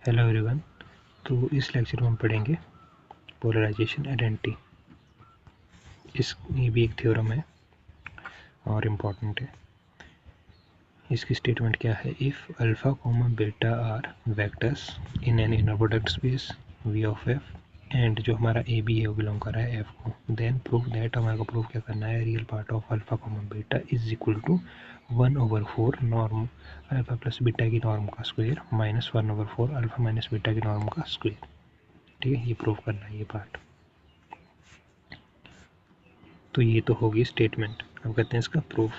Hello everyone. तो इस lecture में हम पढ़ेंगे पोलराइजेशन आइडेंटिटी। ये भी एक थ्योरम है और इम्पॉर्टेंट है। इसकी स्टेटमेंट क्या है? If alpha comma beta are vectors in an inner product space V of F and जो हमारा ए बी है वो बिलोंग कर रहा है एफ को, देन प्रूव दैट, हमारे को प्रूव क्या करना है, real part of alpha comma beta is equal to 1/4 norm alpha plus beta की नॉर्म का square minus 1/4 alpha minus beta की नॉर्म का स्क्वायर। ठीक है, ये प्रूव करना है ये पार्ट। तो ये तो होगी स्टेटमेंट। अब करते हैं इसका प्रूफ।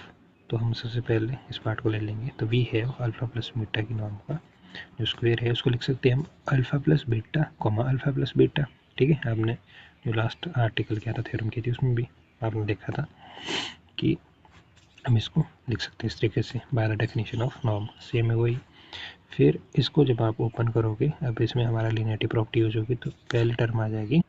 तो हम सबसे पहले इस पार्ट को ले लेंगे। तो वी है अल्फ़ा प्लस बीटा की नॉर्म का जो स्क्वायर है उसको लिख सकते हैं हम alpha plus beta comma alpha plus beta. ठीक है, आपने जो लास्ट आर्टिकल किया था थ्योरम की थी उसमें भी आपने देखा था कि हम इसको लिख सकते हैं इस तरीके से by the definition of norm. Same है वही। फिर इसको जब आप ओपन करोगे, अब इसमें हमारा लीनियरिटी प्रॉपर्टी यूज होगी, तो पहली टर्म आ जाएगी,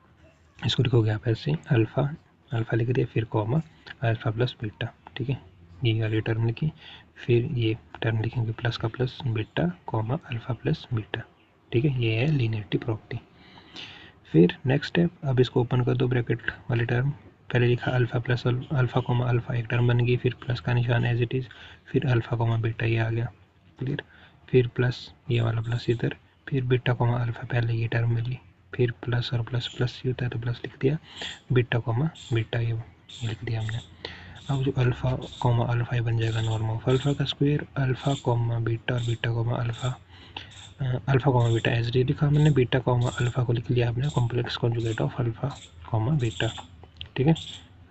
इसको लिखोगे आप ऐसे अल्फ़ा लिख दिया, फिर कॉमा अल्फ़ा प्लस बीटा। ठीक है, ये वाली टर्म लिखी, फिर ये टर्म लिखेंगे प्लस का plus beta comma alpha plus beta. ठीक है, ये है लीनियरिटी प्रॉपर्टी। फिर नेक्स्ट स्टेप, अब इसको ओपन कर दो, ब्रैकेट वाली टर्म पहले लिखा alpha plus alpha comma alpha, एक टर्म बन गई, फिर प्लस का निशान एज इट इज़, फिर अल्फ़ा कॉमा बीटा ये आ गया, क्लियर। फिर प्लस ये वाला प्लस इधर, फिर बीटा कॉमा अल्फ़ा, पहले ये टर्म मिली, फिर प्लस और प्लस प्लस ही होता है तो प्लस लिख दिया, बीटा कॉमा बीटा ये लिख दिया हमने। अब जो अल्फ़ा कॉमा अल्फ़ा ये बन जाएगा नॉर्म ऑफ अल्फ़ा का स्क्वायर, अल्फ़ा कॉमा बीटा और beta comma alpha, alpha comma beta as D लिखा हमने, बीटा कॉमा अल्फ़ा को लिख लिया आपने complex conjugate of alpha comma beta. ठीक है,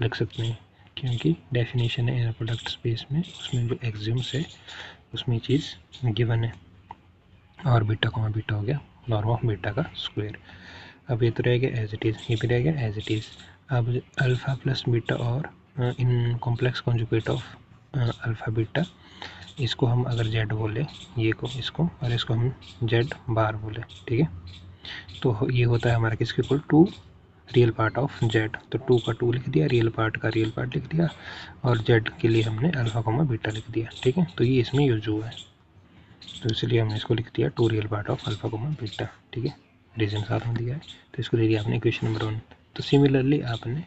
लिख सकते हैं क्योंकि डेफिनेशन है इनर प्रोडक्ट स्पेस में, उसमें जो एक्सियम्स है उसमें चीज़ गिवन है। और बीटा कॉमा बीटा हो गया नॉर्म ऑफ बीटा का स्क्वायर। अब ये तो रह गया एज इट इज़, ये भी रह गया एज इट इज़। अब अल्फ़ा प्लस बीटा और इन complex conjugate of alpha beta, इसको हम अगर जेड बोले, ये को इसको, और इसको हम जेड बार बोले, ठीक है, तो ये होता है हमारा किसके equal to real part of Z. तो 2 का 2 लिख दिया, रियल पार्ट का रियल पार्ट लिख दिया, और जेड के लिए हमने अल्फ़ा कॉमा बीटा लिख दिया। ठीक है, तो ये इसमें यूज हुआ है, तो इसलिए हमने इसको लिख दिया 2 real part of alpha comma beta. ठीक है, रीजन साथ में दिया है, तो इसको दे दिया आपने इक्वेशन नंबर 1। तो सिमिलरली आपने,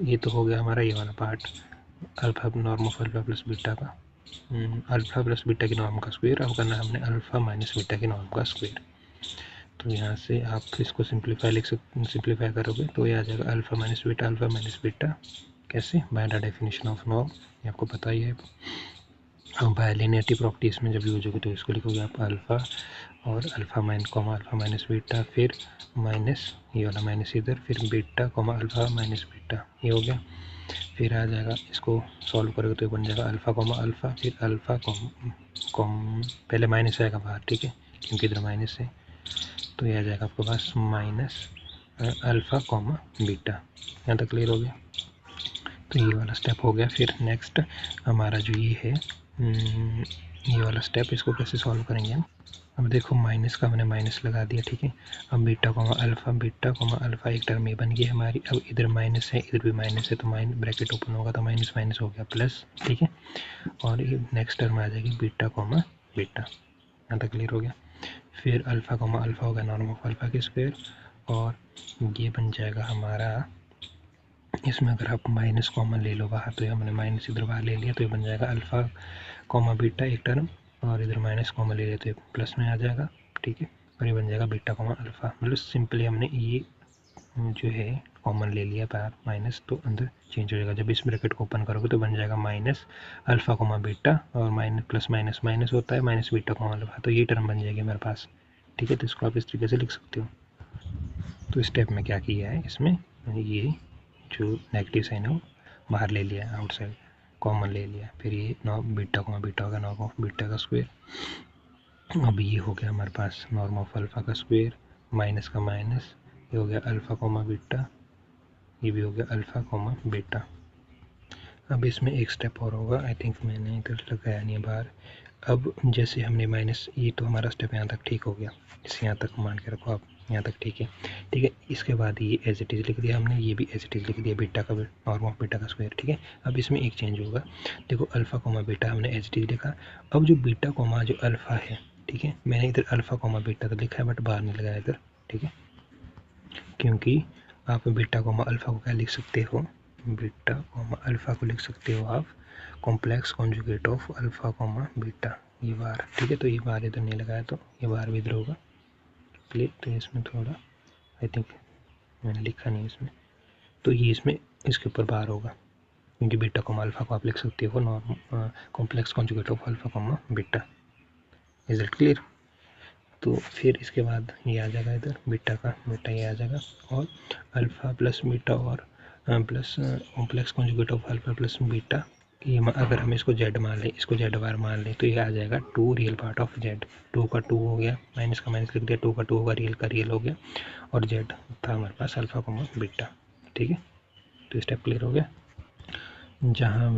ये तो हो गया हमारा ये वाला part alpha norm of alpha plus beta का, अल्फ़ा प्लस बीटा की नॉर्म का स्क्वायर। अब करना है हमने अल्फ़ा माइनस बीटा की नॉर्म का स्क्वायर। तो यहाँ से आप इसको सिंप्लीफाई करोगे तो ये आ जाएगा अल्फ़ा माइनस बीटा कैसे, by the definition of norm, ये आपको पता ही है। अब बाय लीनियरिटी प्रॉपर्टी इसमें जब यूज होगी तो इसको लिखोगे आप अल्फ़ा और अल्फ़ा माइनस बीटा, फिर माइनस ये वाला माइनस इधर, फिर beta comma alpha minus beta, ये हो गया। फिर आ जाएगा, इसको सॉल्व करोगे तो बन जाएगा अल्फ़ा कॉमा अल्फ़ा, फिर अल्फ़ा कॉम पहले माइनस आएगा बाहर, ठीक है, क्योंकि इधर माइनस है, तो ये आ जाएगा आपके पास माइनस अल्फ़ा कॉमा बीटा। यहाँ तक क्लियर हो गया। तो ये वाला स्टेप हो गया। फिर नेक्स्ट हमारा जो ये है, ये वाला स्टेप, इसको कैसे सॉल्व करेंगे हम। अब देखो माइनस का हमने माइनस लगा दिया, ठीक है। अब बीटा कॉमा अल्फ़ा एक टर्म ये बन गई हमारी। अब इधर माइनस है, इधर भी माइनस है, तो ब्रैकेट ओपन होगा तो माइनस माइनस हो गया प्लस, ठीक है। और ये नेक्स्ट टर्म आ जाएगी बीटा कॉमा बीटा। यहाँ तक क्लियर हो गया। फिर अल्फ़ा कॉमा अल्फ़ा होगा नॉर्म ऑफ अल्फ़ा के स्क्वायर, और ये बन जाएगा हमारा, इसमें अगर आप माइनस कॉमन ले लो बाहर, तो हमने माइनस इधर बाहर ले लिया, तो ये बन जाएगा अल्फ़ा कॉमा बीटा एक टर्म, और इधर माइनस कॉमन ले लिया तो ये प्लस में आ जाएगा, ठीक है। और ये बन जाएगा बीटा कॉमा अल्फ़ा। मतलब सिंपली हमने ये जो है कॉमन ले लिया बाहर माइनस, तो अंदर चेंज हो जाएगा। जब इस ब्रैकेट को ओपन करोगे तो बन जाएगा माइनस अल्फ़ा कॉमा बीटा, और माइनस प्लस माइनस माइनस होता है, माइनस बीटा कॉमा अल्फ़ा, तो ये टर्म बन जाएगी हमारे पास, ठीक है। तो इसको आप इस तरीके से लिख सकते हो। तो स्टेप में क्या किया है, इसमें ये जो नेगेटिव साइन है वो बाहर ले लिया, आउटसाइड कॉमन ले लिया। फिर ये बीटा होगा नॉर्म ऑफ बीटा का स्क्वायर। अब ये हो गया हमारे पास नॉर्म ऑफ अल्फ़ा का स्क्वायर, माइनस का माइनस, ये हो गया अल्फ़ा कॉमा बीटा, ये भी हो गया अल्फ़ा कॉमा बीटा। अब इसमें एक स्टेप और होगा, आई थिंक मैंने इधर लगाया नहीं है बाहर। अब जैसे हमने माइनस, ये तो हमारा स्टेप यहाँ तक ठीक हो गया, इसे यहाँ तक मान के रखो आप, यहाँ तक ठीक है, ठीक है। इसके बाद ये एज इट इज़ लिख दिया हमने, ये भी एज इट इज़ लिख दिया, बीटा का नॉर्म ऑफ बीटा का स्क्वायर, ठीक है। अब इसमें एक चेंज होगा, देखो अल्फ़ा कोमा बीटा हमने एज इट इज़ लिखा। अब जो बीटा कोमा जो अल्फ़ा है, ठीक है। मैंने इधर अल्फ़ा कॉमा बीटा तो लिखा है बट बार नहीं लगाया इधर, ठीक है, क्योंकि आप बीटा कॉमा अल्फ़ा को क्या लिख सकते हो, बीटा कॉमा अल्फ़ा को लिख सकते हो आप complex conjugate of alpha comma beta, ये बार, ठीक है। तो ये बार इधर नहीं लगाया तो ये बार भी इधर होगा, क्लियर। तो इसमें थोड़ा आई थिंक मैंने लिखा नहीं इसमें, तो ये इसमें इसके ऊपर बार होगा, क्योंकि बीटा कॉमा अल्फ़ा को आप लिख सकते हो norm complex conjugate of alpha comma beta. Is it clear. तो फिर इसके बाद ये आ जाएगा इधर बीटा का बीटा ये आ जाएगा, और अल्फ़ा प्लस बीटा और plus complex conjugate of alpha plus beta, ये अगर हम इसको जेड मान लें, इसको जेड बार मान लें, तो ये आ जाएगा 2 रियल पार्ट ऑफ जेड। 2 का 2 हो गया, माइनस का माइनस लिख दिया, 2 का 2 होगा, रियल का रियल हो गया, और जेड था हमारे पास अल्फ़ा कॉमा बीटा, ठीक है। तो स्टेप क्लियर हो गया। जहाँ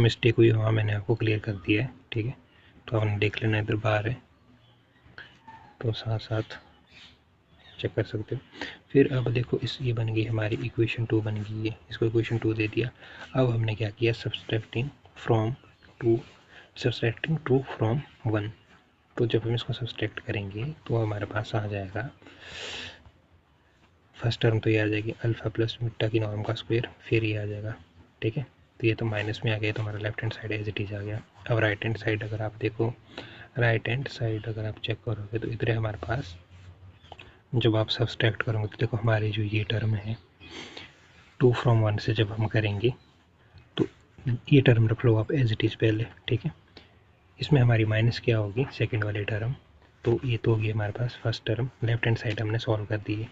मिस्टेक हुई वहाँ मैंने आपको क्लियर कर दिया है, ठीक है। तो आपने देख लेना इधर बाहर है, तो साथ साथ चेक कर सकते हो। फिर अब देखो इस ये बन गई हमारी इक्वेशन 2 बन गई है, इसको इक्वेशन 2 दे दिया। अब हमने क्या किया, सब्सट्रैक्टिंग टू फ्रॉम 1। तो जब हम इसको सब्सट्रैक्ट करेंगे तो हमारे पास आ जाएगा, फर्स्ट टर्म तो ये आ जाएगी अल्फ़ा प्लस बीटा की नॉर्म का स्क्वायर, फिर ये आ जाएगा, ठीक है। तो ये तो माइनस में आ गया, तो हमारा left hand side as it is आ गया। अब राइट हैंड साइड अगर आप देखो, राइट हैंड साइड अगर आप चेक करोगे तो इधर है हमारे पास, जब आप सब्सट्रैक्ट करोगे तो देखो हमारी जो ये टर्म है 2 फ्रॉम 1 से जब हम करेंगे तो ये टर्म रख लो आप एज इट इज़ पहले, ठीक है। इसमें हमारी माइनस क्या होगी, सेकंड वाली टर्म, तो ये तो होगी हमारे पास first term, left hand side हमने सॉल्व कर दी है।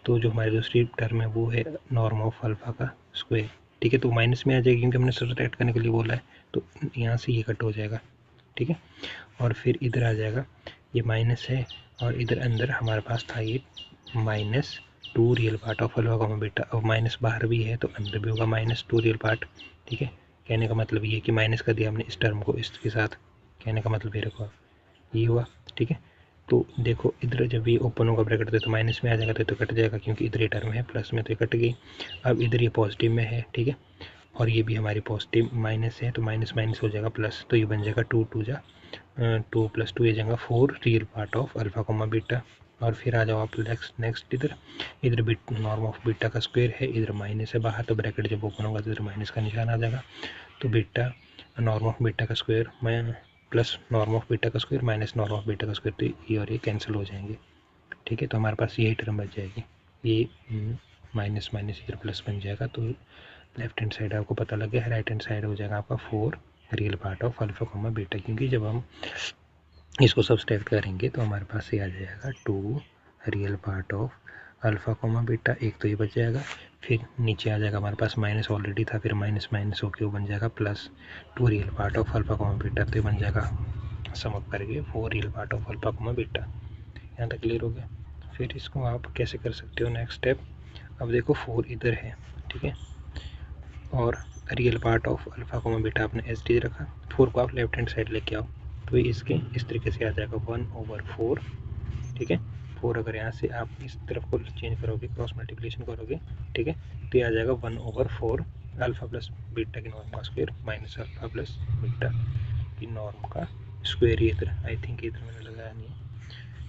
तो जो हमारी दूसरी टर्म है वो है नॉर्म ऑफ अल्फ़ा का स्क्वायर, ठीक है। तो माइनस में आ जाएगी क्योंकि हमने सब्सट्रैक्ट करने के लिए बोला है, तो यहाँ से ये कट हो जाएगा, ठीक है। और फिर इधर आ जाएगा, ये माइनस है, और इधर अंदर हमारे पास था ये minus 2 real part of alpha comma beta. अब माइनस बाहर भी है तो अंदर भी होगा माइनस 2 रियल पार्ट, ठीक है। कहने का मतलब ये कि माइनस कर दिया हमने इस टर्म को इसके साथ, कहने का मतलब ये रखो ये हुआ, ठीक है। तो देखो इधर जब ये ओपन होगा ब्रैकेट तो माइनस में आ जाएगा, तो कट जाएगा क्योंकि इधर ये टर्म है प्लस में, तो ये कट गई। अब इधर ये पॉजिटिव में है, ठीक है, और ये भी हमारी पॉजिटिव माइनस है, तो माइनस माइनस हो जाएगा प्लस, तो ये बन जाएगा 2 2 जा 2 + 2 ये जाएगा 4 real part of alpha comma beta. और फिर आ जाओ आप नेक्स्ट इधर बीट नॉर्म ऑफ बीटा का स्क्वायर है, इधर माइनस है बाहर, तो ब्रैकेट जब ओपन होगा तो इधर माइनस का निशान आ जाएगा, तो बीटा नॉर्म ऑफ बीटा का स्क्वायर मैं प्लस नॉर्म ऑफ बीटा का square minus norm of beta का स्क्वायर, तो ये और ये कैंसिल हो जाएंगे, ठीक है। तो हमारे पास यही टर्म बच जाएगी, ये माइनस माइनस इधर प्लस बन जाएगा, तो लेफ्ट हैंड साइड आपको पता लग गया है, राइट हैंड साइड हो जाएगा आपका 4 real part of alpha comma beta, क्योंकि जब हम इसको सब्सट्रैक्ट करेंगे तो हमारे पास ये आ जाएगा 2 real part of alpha comma beta, एक तो ये बच जाएगा, फिर नीचे आ जाएगा हमारे पास माइनस ऑलरेडी था, फिर माइनस माइनस होके वो बन जाएगा plus 2 real part of alpha comma beta, तो ये बन जाएगा सम अप करके 4 real part of alpha comma beta. यहाँ तक क्लियर हो गया। फिर इसको आप कैसे कर सकते हो, नेक्स्ट स्टेप, अब देखो 4 इधर है, ठीक है, और real part of alpha comma beta आपने एस डी रखा, 4 को आप लेफ्ट हैंड साइड लेके आओ, तो इसके इस तरीके से आ जाएगा 1/4, ठीक है। 4 अगर यहाँ से आप इस तरफ को चेंज करोगे, क्रॉस मल्टीप्लिकेशन करोगे, ठीक है, तो ये आ जाएगा 1/4 अल्फ़ा प्लस बीटा की नॉर्म का square minus alpha plus beta की नॉर्म का स्क्वायर। इधर आई थिंक इधर मैंने लगाया नहीं,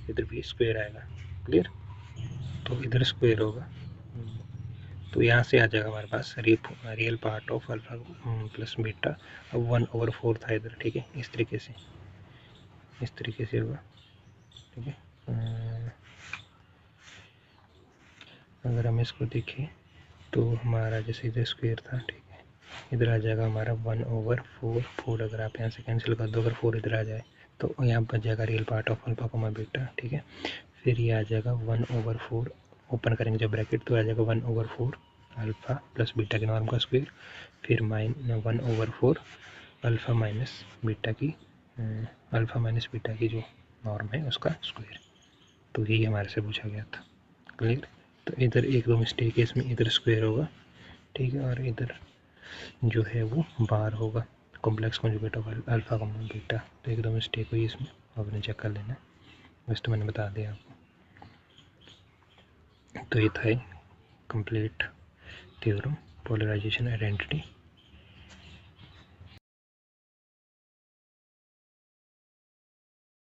इधर भी स्क्वायर आएगा, क्लियर। तो इधर स्क्वायर होगा, तो यहाँ से आ जाएगा हमारे पास real part of alpha plus beta. अब 1/4 था इधर, ठीक है, इस तरीके से होगा, ठीक है। अगर हम इसको देखें तो हमारा जैसे इधर स्क्वायर था, ठीक है, इधर आ जाएगा हमारा 1/4। अगर आप यहाँ से कैंसिल कर दो, अगर 4 इधर आ जाए तो यहाँ बच जाएगा real part of alpha comma beta, ठीक है। फिर ये आ जाएगा 1/4, ओपन करेंगे जब ब्रैकेट तो आ जाएगा 1/4 अल्फ़ा प्लस बीटा की नॉर्म का स्क्वायर, फिर 1/4 अल्फ़ा माइनस बीटा की जो नॉर्म है उसका स्क्वायर। तो यही हमारे से पूछा गया था, क्लियर। तो इधर एक दो मिस्टेक है इसमें, इधर स्क्वायर होगा, ठीक है, और इधर जो है वो बार होगा, complex conjugate of alpha comma beta, तो एक दो मिस्टेक हुई इसमें, आपने चेक कर लेना, वैसे तो मैंने बता दिया आपको। तो ये था कंप्लीट थ्योरम पोलराइजेशन आइडेंटिटी।